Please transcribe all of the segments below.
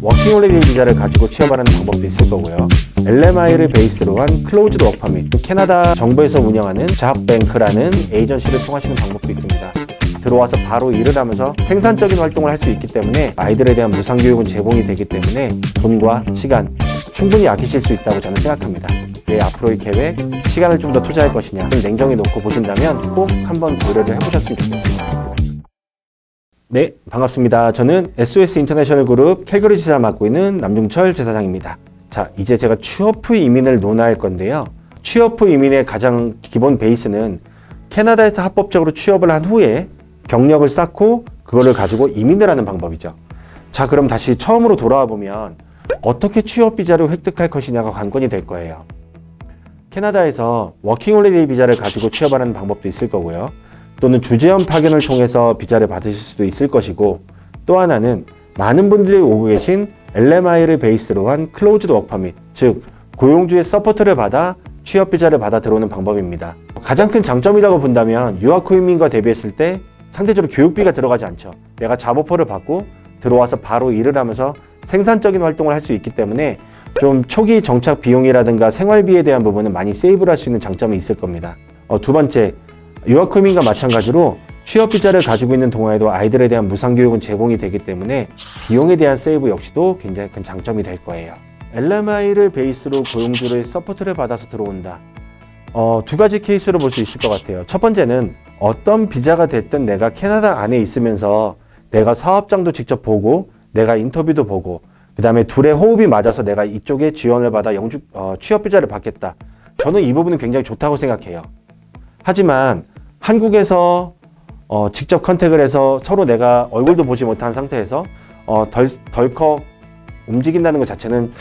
워킹홀리데이 비자를 가지고 취업하는 방법도 있을 거고요. LMI를 베이스로 한 클로즈드 워크퍼밋, 캐나다 정부에서 운영하는 잡뱅크라는 에이전시를 통하시는 방법도 있습니다. 들어와서 바로 일을 하면서 생산적인 활동을 할 수 있기 때문에 아이들에 대한 무상교육은 제공이 되기 때문에 돈과 시간 충분히 아끼실 수 있다고 저는 생각합니다. 내 앞으로의 계획, 시간을 좀 더 투자할 것이냐 냉정히 놓고 보신다면 꼭 한번 고려를 해보셨으면 좋겠습니다. 네, 반갑습니다. 저는 SOS 인터내셔널 그룹 캘거리 지사 맡고 있는 남중철 지사장입니다. 자, 이제 제가 취업 후 이민을 논할 건데요. 취업 후 이민의 가장 기본 베이스는 캐나다에서 합법적으로 취업을 한 후에 경력을 쌓고 그거를 가지고 이민을 하는 방법이죠. 자, 그럼 다시 처음으로 돌아와 보면 어떻게 취업 비자를 획득할 것이냐가 관건이 될 거예요. 캐나다에서 워킹홀리데이 비자를 가지고 취업하는 방법도 있을 거고요. 또는 주재원 파견을 통해서 비자를 받으실 수도 있을 것이고, 또 하나는 많은 분들이 오고 계신 LMI를 베이스로 한 클로즈드 워크퍼밋, 즉 고용주의 서포트를 받아 취업 비자를 받아 들어오는 방법입니다. 가장 큰 장점이라고 본다면 유학 후 이민과 대비했을 때 상대적으로 교육비가 들어가지 않죠. 내가 잡오퍼를 받고 들어와서 바로 일을 하면서 생산적인 활동을 할 수 있기 때문에 좀 초기 정착 비용이라든가 생활비에 대한 부분은 많이 세이브를 할 수 있는 장점이 있을 겁니다. 두 번째, 유학 후 이민과 마찬가지로 취업 비자를 가지고 있는 동안에도 아이들에 대한 무상교육은 제공이 되기 때문에 비용에 대한 세이브 역시도 굉장히 큰 장점이 될 거예요. LMI를 베이스로 고용주를 서포트를 받아서 들어온다. 두 가지 케이스로 볼 수 있을 것 같아요. 첫 번째는 어떤 비자가 됐든 내가 캐나다 안에 있으면서 내가 사업장도 직접 보고 내가 인터뷰도 보고 그 다음에 둘의 호흡이 맞아서 내가 이쪽에 지원을 받아 취업 비자를 받겠다. 저는 이 부분은 굉장히 좋다고 생각해요. 하지만 한국에서 직접 컨택을 해서 서로 내가 얼굴도 보지 못한 상태에서 덜컥 움직인다는 것 자체는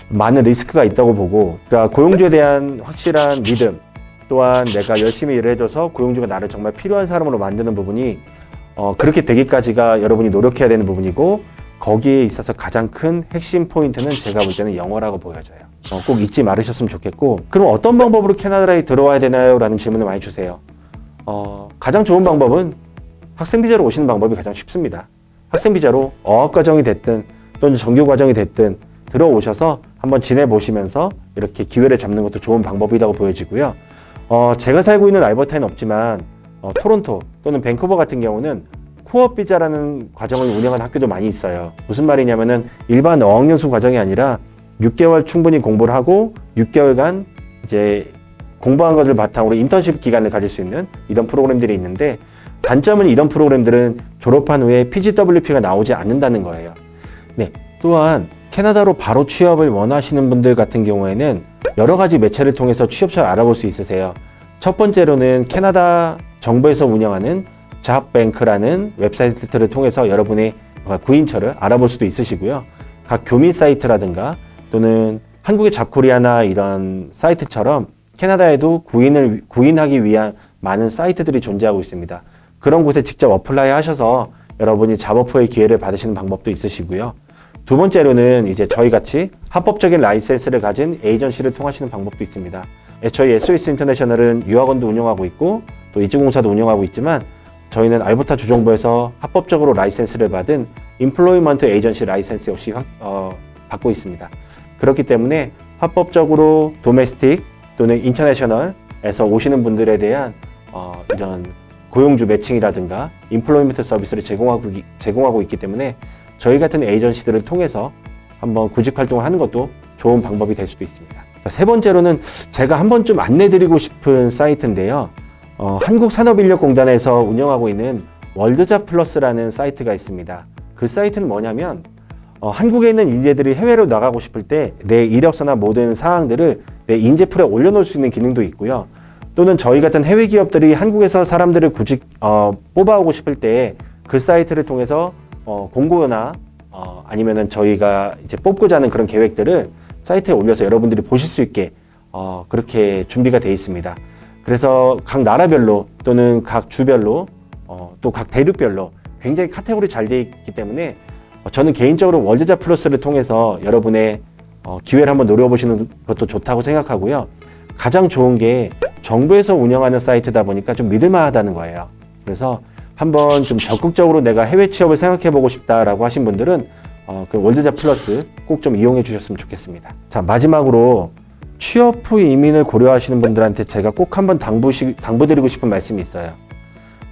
많은 리스크가 있다고 보고, 그러니까 고용주에 대한 확실한 믿음, 또한 내가 열심히 일을 해줘서 고용주가 나를 정말 필요한 사람으로 만드는 부분이 그렇게 되기까지가 여러분이 노력해야 되는 부분이고, 거기에 있어서 가장 큰 핵심 포인트는 제가 볼 때는 영어라고 보여져요. 꼭 잊지 말으셨으면 좋겠고, 그럼 어떤 방법으로 캐나다에 들어와야 되나요? 라는 질문을 많이 주세요. 가장 좋은 방법은 학생비자로 오시는 방법이 가장 쉽습니다. 학생비자로 어학과정이 됐든 또는 정규과정이 됐든 들어오셔서 한번 지내보시면서 이렇게 기회를 잡는 것도 좋은 방법이라고 보여지고요. 제가 살고 있는 알버타는 없지만 토론토 또는 밴쿠버 같은 경우는 코업 비자라는 과정을 운영하는 학교도 많이 있어요. 무슨 말이냐면은 일반 어학연수 과정이 아니라 6개월 충분히 공부를 하고 6개월간 이제 공부한 것을 바탕으로 인턴십 기간을 가질 수 있는 이런 프로그램들이 있는데, 단점은 이런 프로그램들은 졸업한 후에 PGWP가 나오지 않는다는 거예요. 네, 또한 캐나다로 바로 취업을 원하시는 분들 같은 경우에는 여러 가지 매체를 통해서 취업처를 알아볼 수 있으세요. 첫 번째로는 캐나다 정부에서 운영하는 잡뱅크라는 웹사이트를 통해서 여러분의 구인처를 알아볼 수도 있으시고요. 각 교민 사이트라든가 또는 한국의 잡코리아나 이런 사이트처럼 캐나다에도 구인하기 위한 많은 사이트들이 존재하고 있습니다. 그런 곳에 직접 어플라이 하셔서 여러분이 잡오퍼의 기회를 받으시는 방법도 있으시고요. 두 번째로는 이제 저희같이 합법적인 라이센스를 가진 에이전시를 통하시는 방법도 있습니다. 저희 SOS 인터내셔널은 유학원도 운영하고 있고 또 이주공사도 운영하고 있지만, 저희는 알버타 주정부에서 합법적으로 라이센스를 받은 임플로이먼트 에이전시 라이센스 역시 받고 있습니다. 그렇기 때문에 합법적으로 도메스틱 또는 인터내셔널에서 오시는 분들에 대한 이런 고용주 매칭이라든가 임플로이먼트 서비스를 제공하고 있기 때문에 저희 같은 에이전시들을 통해서 한번 구직 활동을 하는 것도 좋은 방법이 될 수도 있습니다. 세 번째로는 제가 한 번쯤 안내드리고 싶은 사이트인데요. 한국산업인력공단에서 운영하고 있는 월드잡 플러스라는 사이트가 있습니다. 그 사이트는 뭐냐면 한국에 있는 인재들이 해외로 나가고 싶을 때 내 이력서나 모든 사항들을 내 인재풀에 올려놓을 수 있는 기능도 있고요. 또는 저희 같은 해외 기업들이 한국에서 사람들을 뽑아오고 싶을 때 그 사이트를 통해서 공고나 아니면은 저희가 이제 뽑고자 하는 그런 계획들을 사이트에 올려서 여러분들이 보실 수 있게 그렇게 준비가 되어 있습니다. 그래서 각 나라별로 또는 각 주별로 또 각 대륙별로 굉장히 카테고리 잘 되어 있기 때문에 저는 개인적으로 월드잡 플러스를 통해서 여러분의 기회를 한번 노려보시는 것도 좋다고 생각하고요. 가장 좋은 게 정부에서 운영하는 사이트다 보니까 좀 믿을만하다는 거예요. 그래서 한번 좀 적극적으로 내가 해외 취업을 생각해보고 싶다라고 하신 분들은 그 월드잡 플러스 꼭 좀 이용해 주셨으면 좋겠습니다. 자, 마지막으로 취업 후 이민을 고려하시는 분들한테 제가 꼭 한번 당부드리고 싶은 말씀이 있어요.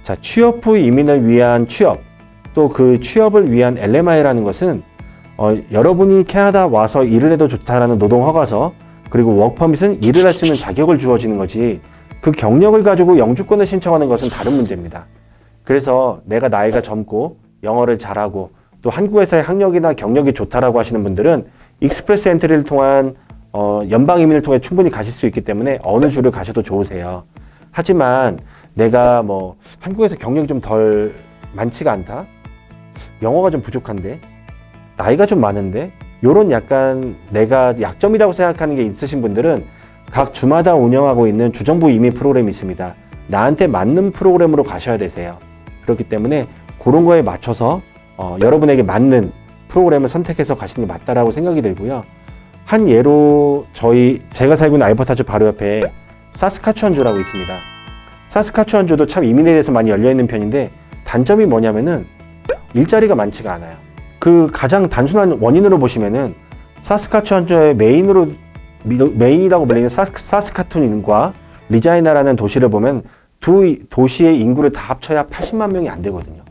자, 취업 후 이민을 위한 취업, 또 그 취업을 위한 LMI라는 것은 여러분이 캐나다 와서 일을 해도 좋다라는 노동허가서, 그리고 워크퍼밋은 일을 할 수 있는 자격을 주어지는 거지, 그 경력을 가지고 영주권을 신청하는 것은 다른 문제입니다. 그래서 내가 나이가 젊고 영어를 잘하고 또 한국에서의 학력이나 경력이 좋다라고 하시는 분들은 익스프레스 엔트리를 통한 연방 이민을 통해 충분히 가실 수 있기 때문에 어느 주를 가셔도 좋으세요. 하지만 내가 뭐 한국에서 경력이 좀 덜 많지가 않다, 영어가 좀 부족한데, 나이가 좀 많은데, 요런 약간 내가 약점이라고 생각하는 게 있으신 분들은 각 주마다 운영하고 있는 주정부 이민 프로그램이 있습니다. 나한테 맞는 프로그램으로 가셔야 되세요. 그렇기 때문에 그런 거에 맞춰서 여러분에게 맞는 프로그램을 선택해서 가시는 게 맞다라고 생각이 들고요. 한 예로 제가 살고 있는 알버타주 바로 옆에 사스카추안주라고 있습니다. 사스카추안주도 참 이민에 대해서 많이 열려있는 편인데, 단점이 뭐냐면은 일자리가 많지가 않아요. 그 가장 단순한 원인으로 보시면은 사스카추안주의 메인이라고 불리는 사스카툰과 리자이나라는 도시를 보면 두 도시의 인구를 다 합쳐야 80만 명이 안 되거든요.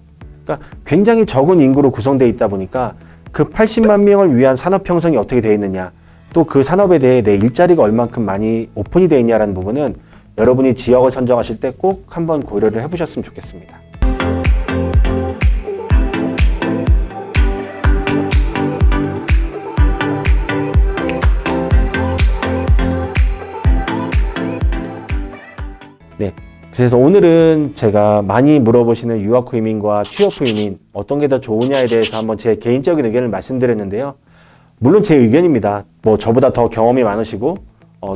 그러니까 굉장히 적은 인구로 구성되어 있다 보니까 그 80만 명을 위한 산업 형성이 어떻게 되어 있느냐, 또 그 산업에 대해 내 일자리가 얼만큼 많이 오픈이 되어 있냐라는 부분은 여러분이 지역을 선정하실 때 꼭 한번 고려를 해보셨으면 좋겠습니다. 네, 그래서 오늘은 제가 많이 물어보시는 유학 후 이민과 취업 후 이민 어떤 게 더 좋으냐에 대해서 한번 제 개인적인 의견을 말씀드렸는데요. 물론 제 의견입니다. 뭐 저보다 더 경험이 많으시고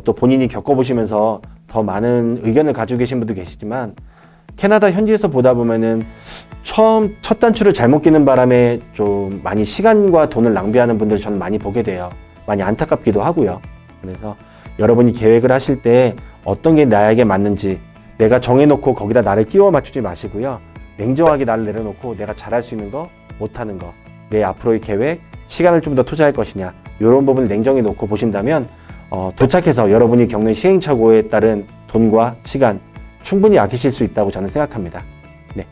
또 본인이 겪어보시면서 더 많은 의견을 가지고 계신 분도 계시지만, 캐나다 현지에서 보다 보면은 첫 단추를 잘못 끼는 바람에 좀 많이 시간과 돈을 낭비하는 분들 저는 많이 보게 돼요. 많이 안타깝기도 하고요. 그래서 여러분이 계획을 하실 때 어떤 게 나에게 맞는지 내가 정해놓고 거기다 나를 끼워 맞추지 마시고요. 냉정하게 나를 내려놓고 내가 잘할 수 있는 거, 못하는 거, 내 앞으로의 계획, 시간을 좀 더 투자할 것이냐, 이런 부분을 냉정히 놓고 보신다면 도착해서 여러분이 겪는 시행착오에 따른 돈과 시간 충분히 아끼실 수 있다고 저는 생각합니다. 네,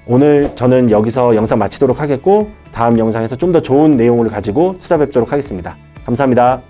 오늘 저는 여기서 영상 마치도록 하겠고, 다음 영상에서 좀 더 좋은 내용을 가지고 찾아뵙도록 하겠습니다. 감사합니다.